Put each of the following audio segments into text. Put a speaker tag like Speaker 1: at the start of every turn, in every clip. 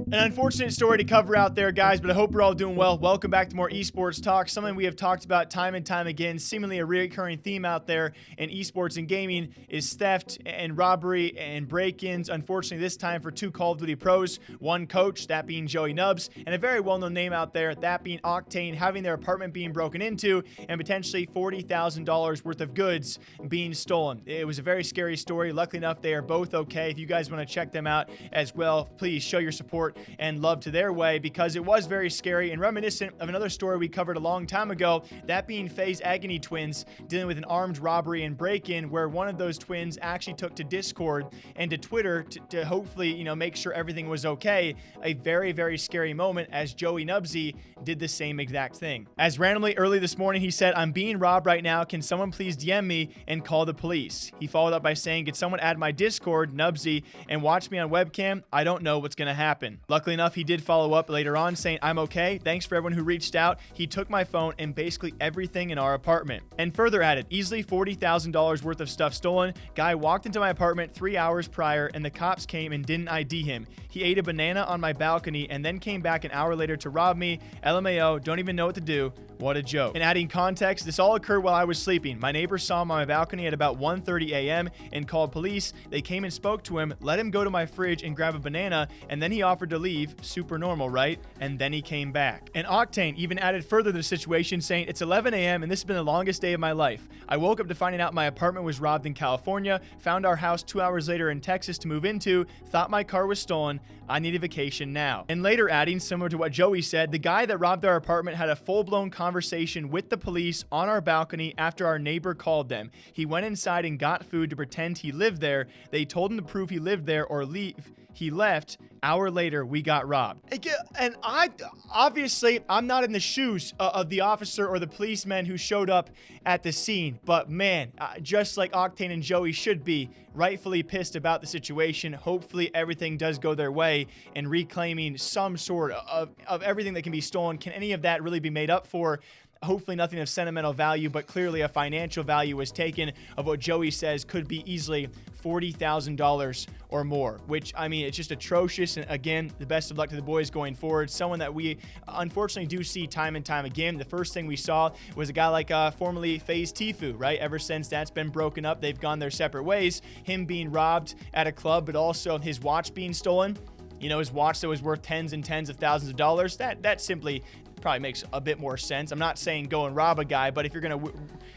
Speaker 1: An unfortunate story to cover out there, guys, but I hope we're all doing well. Welcome back to more esports talk, something we have talked about time and time again. Seemingly a recurring theme out there in esports and gaming is theft and robbery and break-ins. Unfortunately, this time for two Call of Duty pros, one coach, that being Joey Nubzy, and a very well-known name out there, that being Octane, having their apartment being broken into and potentially $40,000 worth of goods being stolen. It was a very scary story. Luckily enough, they are both okay. If you guys want to check them out as well, please show your support and love to their way, because it was very scary and reminiscent of another story we covered a long time ago, that being FaZe Agony twins dealing with an armed robbery and break-in, where one of those twins actually took to Discord and to Twitter to hopefully, you know, make sure everything was okay. A very, very scary moment, as Joey Nubzy did the same exact thing. As randomly early this morning, he said, "I'm being robbed right now. Can someone please DM me and call the police?" He followed up by saying, "Could someone add my Discord, Nubzy, and watch me on webcam? I don't know what's going to happen." Luckily enough, he did follow up later on saying, "I'm okay. Thanks for everyone who reached out. He took my phone and basically everything in our apartment." And further added, "Easily $40,000 worth of stuff stolen. Guy walked into my apartment 3 hours prior and the cops came and didn't ID him. He ate a banana on my balcony and then came back an hour later to rob me. LMAO, don't even know what to do. What a joke." And adding context, this all occurred while I was sleeping. My neighbor saw him on my balcony at about 1:30 a.m. and called police. They came and spoke to him, let him go to my fridge and grab a banana, and then he offered to leave. Super normal, right? And then he came back." And Octane even added further to the situation, saying, "It's 11 a.m. and this has been the longest day of my life. I woke up to finding out my apartment was robbed in California, found our house 2 hours later in Texas to move into, thought my car was stolen. I need a vacation now." And later adding, similar to what Joey said, "The guy that robbed our apartment had a full-blown conversation with the police on our balcony after our neighbor called them. He went inside and got food to pretend he lived there. They told him to prove he lived there or leave. He left. Hour later, we got robbed." And I'm not in the shoes of the officer or the policeman who showed up at the scene. But man, just like Octane and Joey should be, rightfully pissed about the situation. Hopefully everything does go their way and reclaiming some sort of everything that can be stolen. Can any of that really be made up for? Hopefully nothing of sentimental value, but clearly a financial value was taken of what Joey says could be easily $40,000 or more, which, I mean, it's just atrocious. And again, the best of luck to the boys going forward. Someone that we unfortunately do see time and time again. The first thing we saw was a guy like formerly FaZe Tfue, right? Ever since that's been broken up, they've gone their separate ways. Him being robbed at a club, but also his watch being stolen. You know, his watch that was worth tens and tens of thousands of dollars. That simply probably makes a bit more sense. I'm not saying go and rob a guy, but if you're gonna,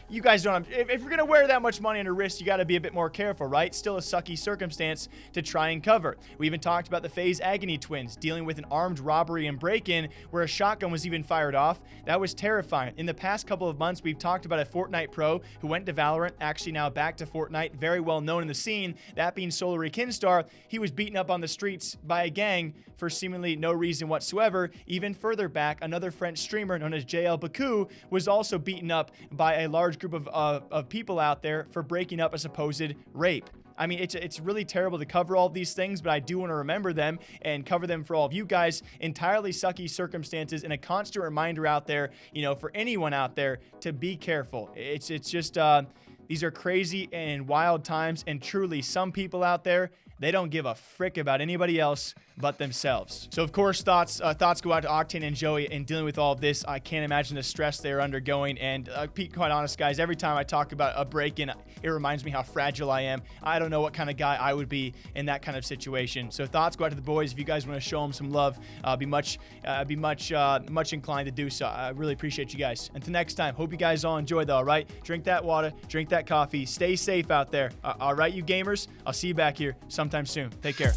Speaker 1: you guys don't, if you're gonna wear that much money on your wrist, you got to be a bit more careful, right? Still a sucky circumstance to try and cover. We even talked about the FaZe Agony twins dealing with an armed robbery and break-in where a shotgun was even fired off. That was terrifying. In the past couple of months, we've talked about a Fortnite pro who went to Valorant, actually now back to Fortnite, very well known in the scene, that being Solary Kinstar. He was beaten up on the streets by a gang for seemingly no reason whatsoever. Even further back, another French streamer known as JL Baku was also beaten up by a large group of people out there for breaking up a supposed rape. I mean, it's really terrible to cover all these things, but I do want to remember them and cover them for all of you guys. Entirely sucky circumstances and a constant reminder out there, you know, for anyone out there to be careful. It's just, these are crazy and wild times, and truly some people out there, they don't give a frick about anybody else but themselves. So, of course, thoughts go out to Octane and Joey in dealing with all of this. I can't imagine the stress they're undergoing. And be quite honest, guys, every time I talk about a break-in, it reminds me how fragile I am. I don't know what kind of guy I would be in that kind of situation. So, thoughts go out to the boys. If you guys want to show them some love, be much inclined to do so. I really appreciate you guys. Until next time, hope you guys all enjoy, though. All right, drink that water, drink that coffee, stay safe out there. All right, you gamers. I'll see you back here sometime soon. Take care.